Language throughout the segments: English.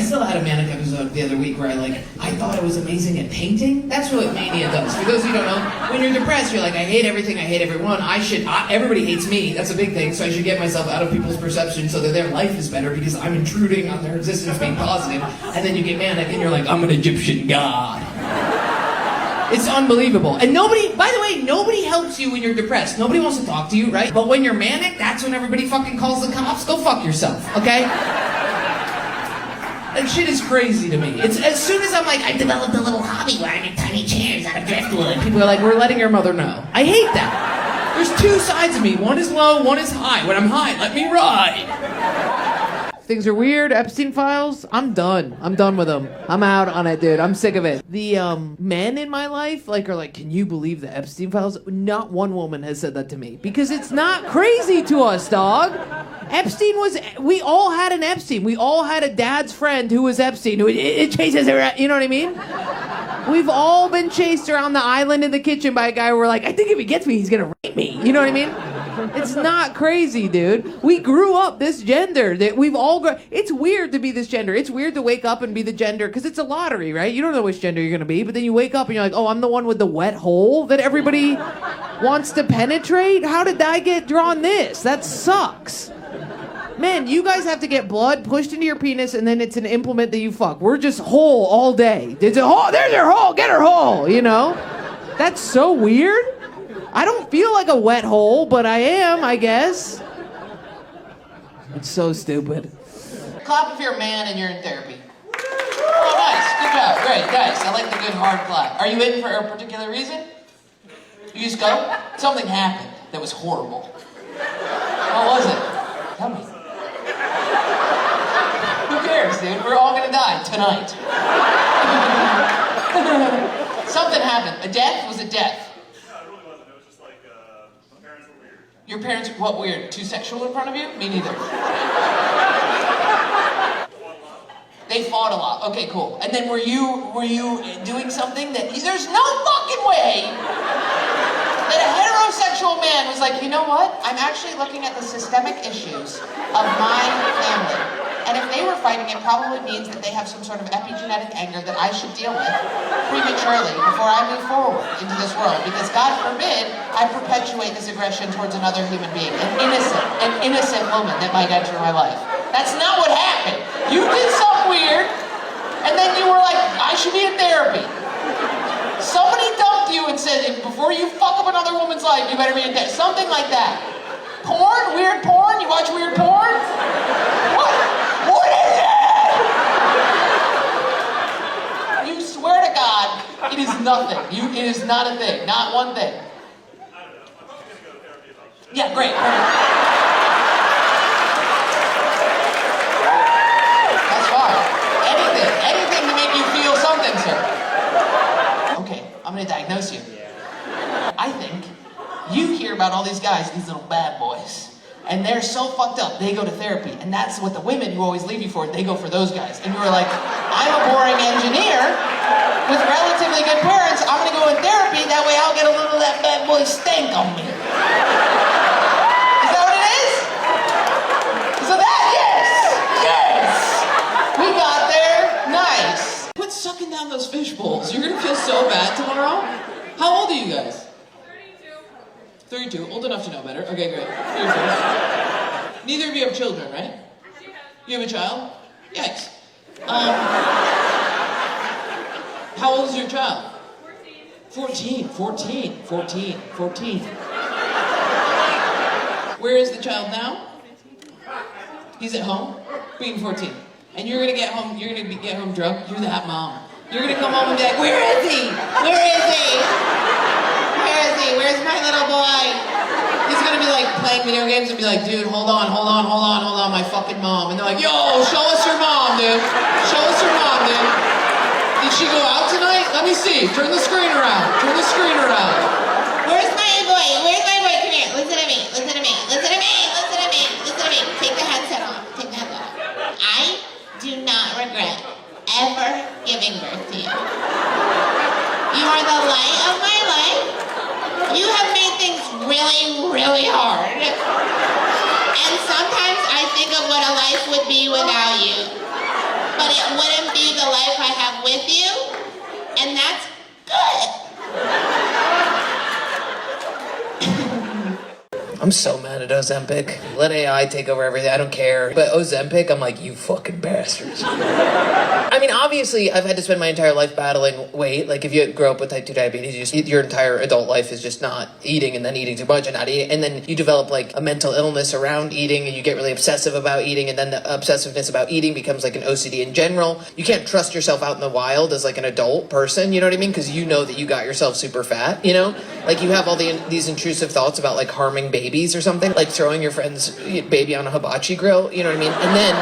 still had a manic episode the other week where I thought I was amazing at painting. That's what mania does. For those of you who don't know, when you're depressed, you're like, I hate everything, I hate everyone. Everybody hates me. That's a big thing. So I should get myself out of people's perception so that their life is better because I'm intruding on their existence being positive. And then you get manic and you're like, I'm an Egyptian god. It's unbelievable. And nobody, by the way, nobody helps you when you're depressed. Nobody wants to talk to you, right? But when you're manic, that's when everybody fucking calls the cops. Go fuck yourself, okay? That shit is crazy to me. It's as soon as I'm like, I developed a little hobby where I make tiny chairs out of driftwood. People are like, we're letting your mother know. I hate that. There's two sides of me. One is low, one is high. When I'm high, let me ride. Things are weird. Epstein files. I'm done. I'm done with them. I'm out on it, dude. I'm sick of it. The men in my life are like, can you believe the Epstein files? Not one woman has said that to me because it's not crazy to us, dog. We all had an Epstein. We all had a dad's friend who was Epstein. It chases around. You know what I mean? We've all been chased around the island in the kitchen by a guy where we're like, I think if he gets me, he's gonna rape me. You know what I mean? It's not crazy, dude. We grew up this gender. That we've all It's weird to be this gender. It's weird to wake up and be the gender because it's a lottery, right? You don't know which gender you're gonna be, but then you wake up and you're like, oh, I'm the one with the wet hole that everybody wants to penetrate? How did I get drawn this? That sucks. Man, you guys have to get blood pushed into your penis and then it's an implement that you fuck. We're just whole all day. There's a hole. There's her hole. Get her hole, you know? That's so weird. I don't feel like a wet hole, but I am, I guess. It's so stupid. Clap if you're a man and you're in therapy. Oh, nice. Good job. Great. Nice. I like the good hard clap. Are you in for a particular reason? You just go? Something happened that was horrible. What was it? Tell me. Who cares, dude? We're all gonna die tonight. Something happened. A death was a death. Your parents, what, weird? Too sexual in front of you? Me neither. They fought a lot. Okay, cool. And then were you doing something that, there's no fucking way that a heterosexual man was like, you know what? I'm actually looking at the systemic issues of my family. And if they were fighting, it probably means that they have some sort of epigenetic anger that I should deal with prematurely before I move forward into this world. Because God forbid, I perpetuate this aggression towards another human being, an innocent woman that might enter my life. That's not what happened. You did something weird, and then you were like, I should be in therapy. Somebody dumped you and said, before you fuck up another woman's life, you better be in therapy. Something like that. Porn? Weird porn? You watch weird porn? What? What is it? You swear to God, it is nothing. It is not a thing. Not one thing. I don't know. I'm probably going to go to therapy if I'm... Yeah, great. That's fine. Anything to make you feel something, sir. Okay, I'm going to diagnose you. I think you hear about all these guys, these little bad boys, and they're so fucked up, they go to therapy, and that's what the women who always leave you for, they go for those guys. And you were like, I'm a boring engineer with relatively good parents, I'm gonna go in therapy, that way I'll get a little of that bad boy stank on me. Is that what it is? So that, yes! We got there, nice. Quit sucking down those fish bowls, you're gonna feel so bad tomorrow. How old are you guys? 32, old enough to know better. Okay, great. 32. Neither of you have children, right? You have a child? Yikes. How old is your child? 14. 14. Where is the child now? He's at home? Being 14. And you're gonna get home drunk? You're that mom. You're gonna come home and be like, where is he? Where is he? Where's my little boy? He's gonna be like playing video games and be like, dude, hold on, my fucking mom. And they're like, yo, show us your mom, dude. Did she go out tonight? Let me see. Turn the screen around. Where's my boy? Come here. Listen to me. Take the headset off. I do not regret ever giving birth to you. You are the light of my life. You have made things really, really hard. And sometimes I think of what a life would be without you. but it wouldn't be the life I have with you, and that's good. I'm so mad at Ozempic. Let AI take over everything. I don't care. But Ozempic, I'm like, you fucking bastards. I mean, obviously, I've had to spend my entire life battling weight. Like, if you grow up with type 2 diabetes, your entire adult life is just not eating and then eating too much and not eating. And then you develop, like, a mental illness around eating and you get really obsessive about eating. And then the obsessiveness about eating becomes, like, an OCD in general. You can't trust yourself out in the wild as, like, an adult person. You know what I mean? Because you know that you got yourself super fat, you know? Like, you have all these intrusive thoughts about, like, harming babies or something. Like, throwing your friend's baby on a hibachi grill. You know what I mean? And then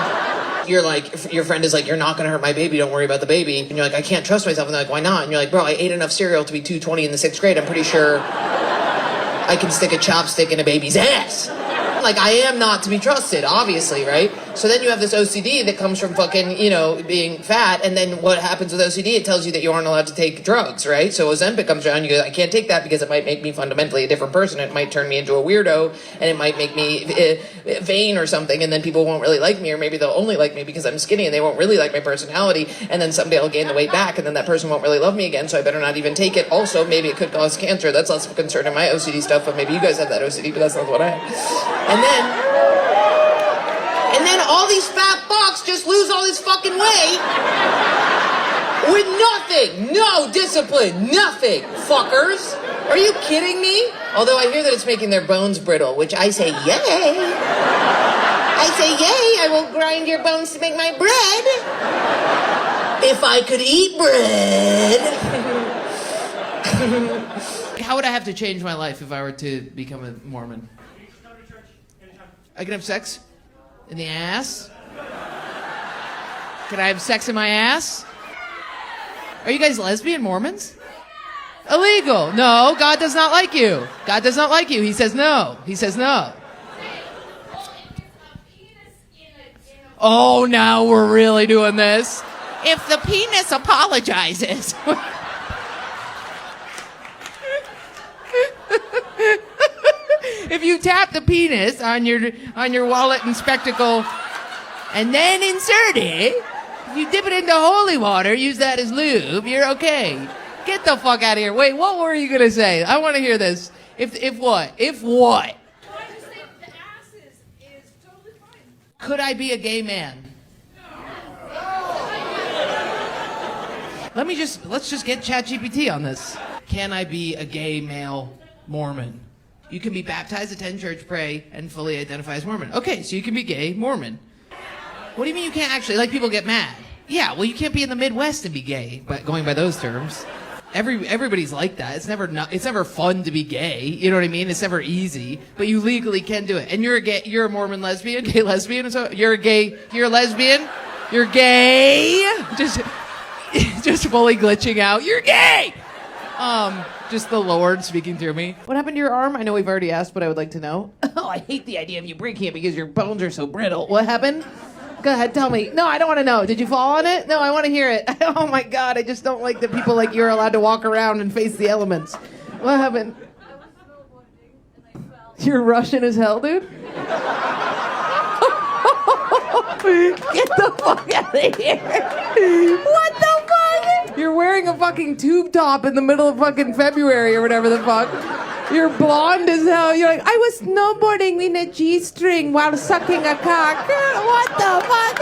you're like, your friend is like, you're not gonna hurt my baby, don't worry about the baby. And you're like, I can't trust myself. And they're like, why not? And you're like, bro, I ate enough cereal to be 220 in the 6th grade. I'm pretty sure I can stick a chopstick in a baby's ass. Like, I am not to be trusted, obviously, right? So then you have this OCD that comes from fucking, you know, being fat. And then what happens with OCD? It tells you that you aren't allowed to take drugs, right? So Ozempic comes around, you go, I can't take that because it might make me fundamentally a different person. It might turn me into a weirdo, and it might make me vain or something. And then people won't really like me, or maybe they'll only like me because I'm skinny and they won't really like my personality. And then someday I'll gain the weight back, and then that person won't really love me again, so I better not even take it. Also, maybe it could cause cancer. That's less of a concern in my OCD stuff, but maybe you guys have that OCD, but that's not what I have. And then all these fat fucks just lose all this fucking weight with nothing. No discipline. Nothing. Fuckers. Are you kidding me? Although I hear that it's making their bones brittle, which I say, yay. I say, yay, I will grind your bones to make my bread. If I could eat bread. How would I have to change my life if I were to become a Mormon? I can have sex in the ass? Can I have sex in my ass? Are you guys lesbian Mormons? Illegal. No, God does not like you. God does not like you. He says no. He says no. Oh, now we're really doing this. If the penis apologizes. If you tap the penis on your wallet and spectacle and then insert it, if you dip it into holy water, use that as lube, you're okay. Get the fuck out of here. Wait, what were you gonna say? I want to hear this. If what? If what? Well, I just think the ass is totally fine. Could I be a gay man? Let's just get ChatGPT on this. Can I be a gay male Mormon? You can be baptized, attend church, pray, and fully identify as Mormon. Okay, so you can be gay Mormon. What do you mean you can't actually? Like, people get mad. Yeah, well, you can't be in the Midwest and be gay, but going by those terms. Everybody's like that. It's never fun to be gay. You know what I mean? It's never easy, but you legally can do it. And you're a Mormon lesbian, gay lesbian. So you're a lesbian. You're gay. Just fully glitching out. You're gay. Just the Lord speaking through me. What happened to your arm? I know we've already asked, but I would like to know. Oh, I hate the idea of you breaking it because your bones are so brittle. What happened? Go ahead, tell me. No, I don't want to know. Did you fall on it? No, I want to hear it. Oh my God, I just don't like that people like you're allowed to walk around and face the elements. What happened? I was snowboarding and I fell. You're Russian as hell, dude? Get the fuck out of here. What the fuck? You're wearing a fucking tube top in the middle of fucking February or whatever the fuck. You're blonde as hell. You're like, I was snowboarding in a G-string while sucking a cock. What the fuck?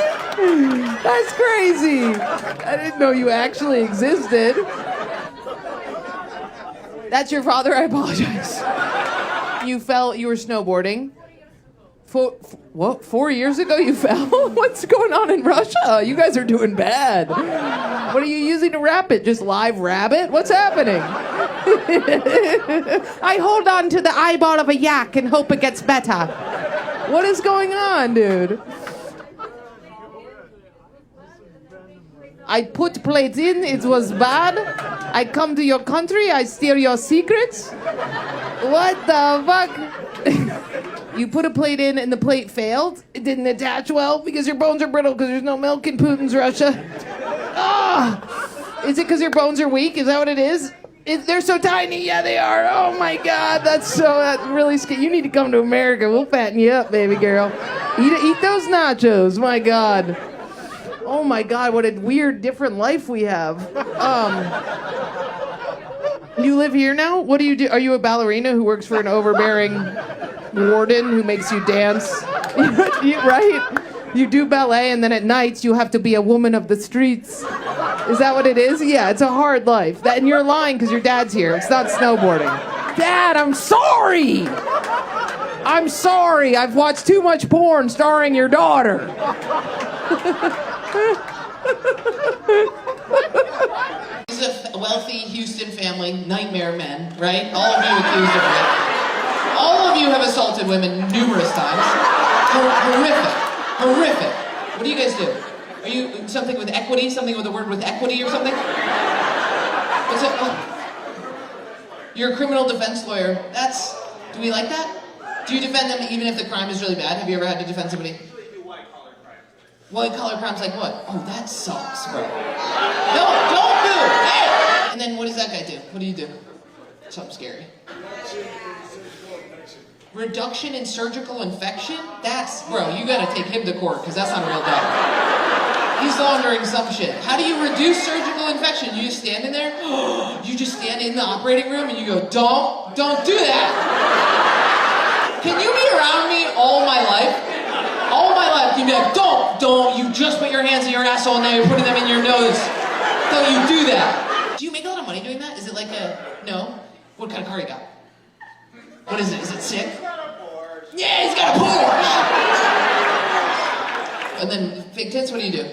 That's crazy. I didn't know you actually existed. That's your father? I apologize. You were snowboarding. 4 years ago you fell? What's going on in Russia? You guys are doing bad. What are you using to wrap it? Just live rabbit? What's happening? I hold on to the eyeball of a yak and hope it gets better. What is going on, dude? I put plates in, it was bad. I come to your country, I steal your secrets. What the fuck? You put a plate in and the plate failed. It didn't attach well because your bones are brittle because there's no milk in Putin's Russia. Is it because your bones are weak? Is that what it is? They're so tiny. Yeah, they are. Oh my God, that's really scary. You need to come to America. We'll fatten you up, baby girl. Eat those nachos. My God. Oh my God, what a weird, different life we have. You live here now? What do you do? Are you a ballerina who works for an overbearing warden who makes you dance? Right? You do ballet, and then at nights you have to be a woman of the streets. Is that what it is? Yeah, it's a hard life. And you're lying because your dad's here. It's not snowboarding. Dad, I'm sorry! I'm sorry. I've watched too much porn starring your daughter. This is a wealthy Houston family, nightmare men, right? All of you accused of rape. All of you have assaulted women numerous times. Horrific. Horrific. What do you guys do? Are you something with equity? Something with a word with equity or something? What's it? Oh. You're a criminal defense lawyer. Do we like that? Do you defend them even if the crime is really bad? Have you ever had to defend somebody? Usually do white-collar crimes. White-collar crimes like what? Oh, that sucks, bro. No, don't move! Hey! And then what does that guy do? What do you do? Something scary. Reduction in surgical infection? Bro, you gotta take him to court, because that's not a real doctor. He's laundering some shit. How do you reduce surgical infection? You just stand in there? You just stand in the operating room and you go, don't do that! Can you be around me all my life? All my life, you'd be like, don't, you just put your hands in your asshole and now you're putting them in your nose. Don't you do that. Do you make a lot of money doing that? Is it like no? What kind of car you got? What is it? Is it sick? He's got a Porsche. Yeah, he's got a Porsche! And then, fake tits, what do you do?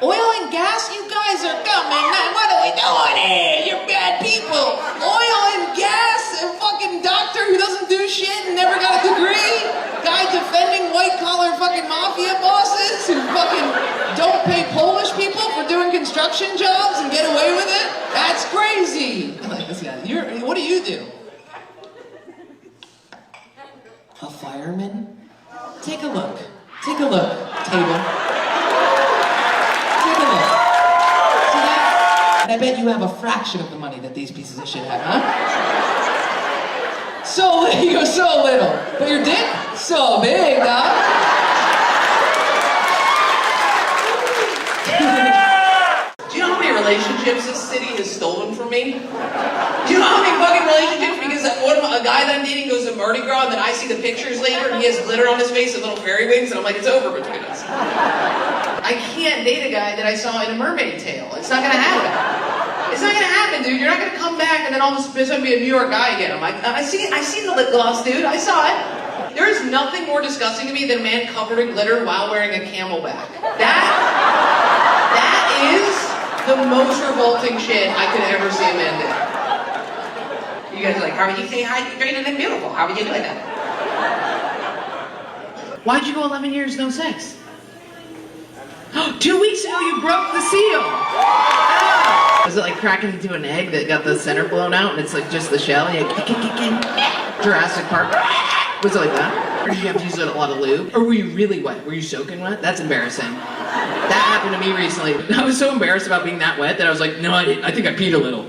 Oil and gas? You guys are coming. What are we doing here? You're bad people. Oil and gas? A fucking doctor who doesn't do shit and never got a degree? Guy defending white-collar fucking mafia bosses who fucking don't pay Polish people for doing construction jobs and get away with it? That's crazy. I like this guy. What do you do? A fireman? Take a look. Take a look. Table. Take a look. See that? And I bet you have a fraction of the money that these pieces of shit have, huh? You're so little. But your dick? So big, dog. Do you know how many relationships this city has stolen from me? Do you know how many fucking relationships? Because a guy that I'm dating goes to Mardi Gras, and then I see the pictures later, and he has glitter on his face and little fairy wings, and I'm like, it's over between us. I can't date a guy that I saw in a mermaid tail. It's not gonna happen. It's not gonna happen, dude. You're not gonna come back and then all of a sudden be a New York guy again. I'm like, I seen the lip gloss, dude. I saw it. There is nothing more disgusting to me than a man covered in glitter while wearing a camelback. That is the most revolting shit I could ever see a man do. You guys are like, how would you say hydrated and beautiful? How would you do that? Why'd you go 11 years no sex? 2 weeks ago you broke the seal! Ah. Was it like cracking into an egg that got the center blown out and it's like just the shell? And Jurassic Park. Was it like that? Or did you have to use a lot of lube? Or were you really wet? Were you soaking wet? That's embarrassing. That happened to me recently. I was so embarrassed about being that wet that I was like, no, I think I peed a little.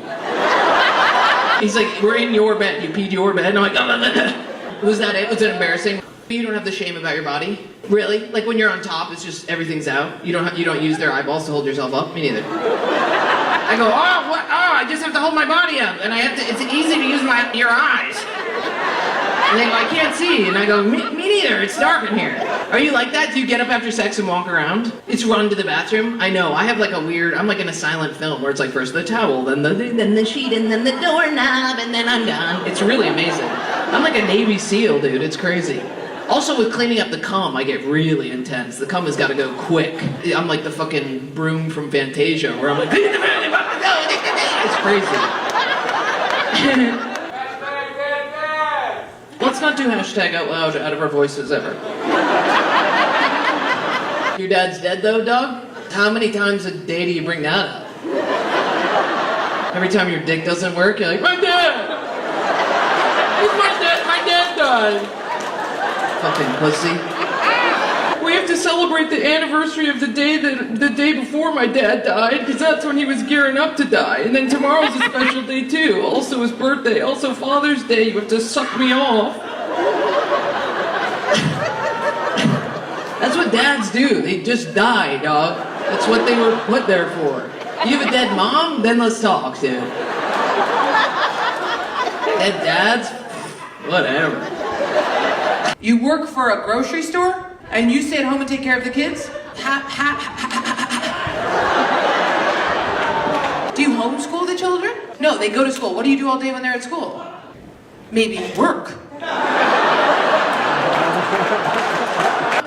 He's like, we're in your bed. You peed your bed? And I'm like, oh. Was that it? Was it embarrassing? You don't have the shame about your body? Really? Like when you're on top, it's just everything's out? You don't use their eyeballs to hold yourself up? Me neither. I go, I just have to hold my body up. And it's easy to use your eyes. And they go, I can't see. And I go, me neither. It's dark in here. Are you like that? Do you get up after sex and walk around? It's run to the bathroom? I know. I have like I'm like in a silent film where it's like first the towel, then the sheet, and then the doorknob, and then I'm done. It's really amazing. I'm like a Navy SEAL, dude. It's crazy. Also with cleaning up the cum, I get really intense. The cum has got to go quick. I'm like the fucking broom from Fantasia where I'm like, it's crazy. Let's not do hashtag out loud out of our voices ever. Your dad's dead though, dog? How many times a day do you bring that up? Every time your dick doesn't work, you're like, my dad! It's my dad died! Fucking pussy. We have to celebrate the anniversary of the day before my dad died, because that's when he was gearing up to die. And then tomorrow's a special day too. Also his birthday, also Father's Day. You have to suck me off. That's what what dads do. They just die, dog. That's what they were put there for. You have a dead mom? Then let's talk, dude. Dead dads? Whatever. You work for a grocery store and you stay at home and take care of the kids? Do you homeschool the children? No, they go to school. What do you do all day when they're at school? Maybe work.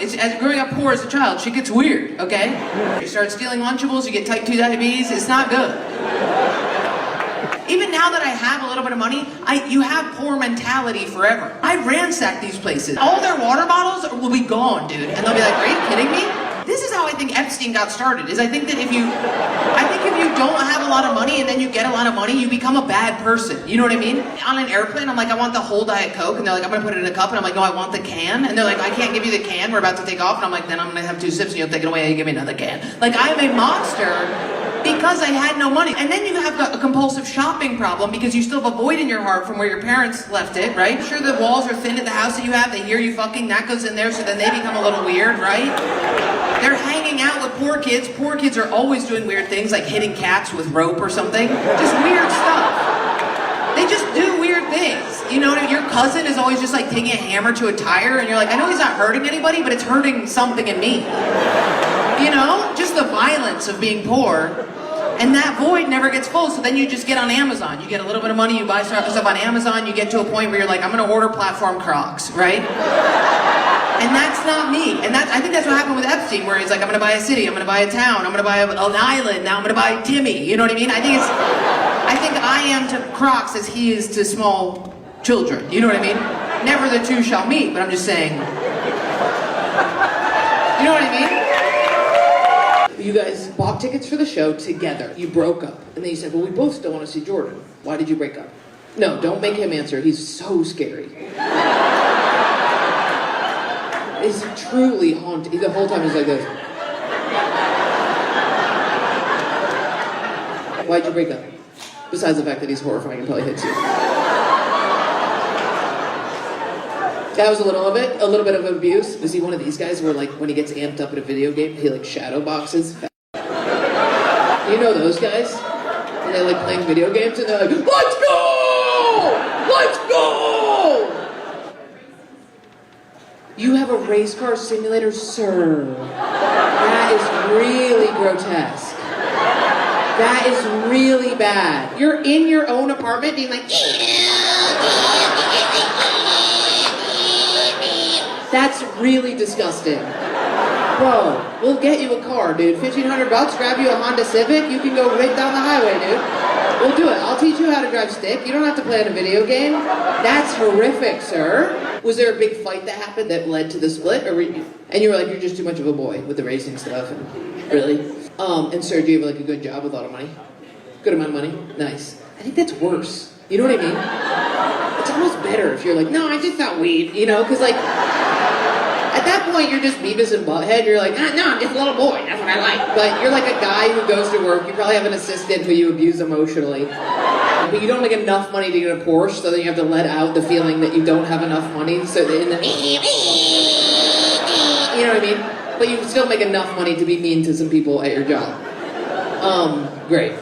As growing up poor as a child, shit gets weird, okay? You start stealing Lunchables, you get type 2 diabetes, it's not good. Even now that I have a little bit of money, you have poor mentality forever. I ransack these places. All their water bottles will be gone, dude. And they'll be like, are you kidding me? This is how I think Epstein got started, is I think if you don't have a lot of money and then you get a lot of money, you become a bad person. You know what I mean? On an airplane, I'm like, I want the whole Diet Coke, and they're like, I'm gonna put it in a cup, and I'm like, no, I want the can, and they're like, I can't give you the can, we're about to take off, and I'm like, then I'm gonna have 2 sips, and you'll take it away, and you give me another can. Like, I'm a monster because I had no money. And then you have a compulsive shopping problem because you still have a void in your heart from where your parents left it, right? Sure, the walls are thin at the house that you have, they hear you fucking, that goes in there, so then they become a little weird, right? They're hanging out with poor kids. Poor kids are always doing weird things like hitting cats with rope or something. Just weird stuff. They just do weird things. You know, your cousin is always just like taking a hammer to a tire and you're like, I know he's not hurting anybody, but it's hurting something in me. You know? Just the violence of being poor. And that void never gets full, so then you just get on Amazon. You get a little bit of money, you buy stuff on Amazon, you get to a point where you're like, I'm gonna order platform Crocs, right? And that's not me. And I think that's what happened with Epstein, where he's like, I'm gonna buy a city, I'm gonna buy a town, I'm gonna buy an island, now I'm gonna buy Timmy. You know what I mean? I think I am to Crocs as he is to small children. You know what I mean? Never the two shall meet, but I'm just saying. You know what I mean? You guys bought tickets for the show together. You broke up. And then you said, well, we both still want to see Jordan. Why did you break up? No, don't make him answer. He's so scary. It's truly haunting. The whole time he's like this. Why'd you break up? Besides the fact that he's horrifying and probably hits you. That was a little bit of abuse. Was he one of these guys where, like, when he gets amped up at a video game, he, like, shadow boxes? You know those guys? And they're, like, playing video games, and they're like, let's go! Let's go! You have a race car simulator, sir. That is really grotesque. That is really bad. You're in your own apartment being like, that's really disgusting. Bro, we'll get you a car, dude. $1,500, grab you a Honda Civic, you can go right down the highway, dude. We'll do it. I'll teach you how to drive stick. You don't have to play on a video game. That's horrific, sir. Was there a big fight that happened that led to the split? And you were like, you're just too much of a boy with the racing stuff. And, really? And sir, do you have like a good job with a lot of money? Good amount of money? Nice. I think that's worse. You know what I mean? It's almost better if you're like, no, I just thought weed, you know? Because like, at that point, you're just Beavis and Butthead. You're like, no, I'm just a little boy. That's what I like. But you're like a guy who goes to work. You probably have an assistant who you abuse emotionally. But you don't make enough money to get a Porsche, so then you have to let out the feeling that you don't have enough money. So you know what I mean? But you still make enough money to be mean to some people at your job. Great.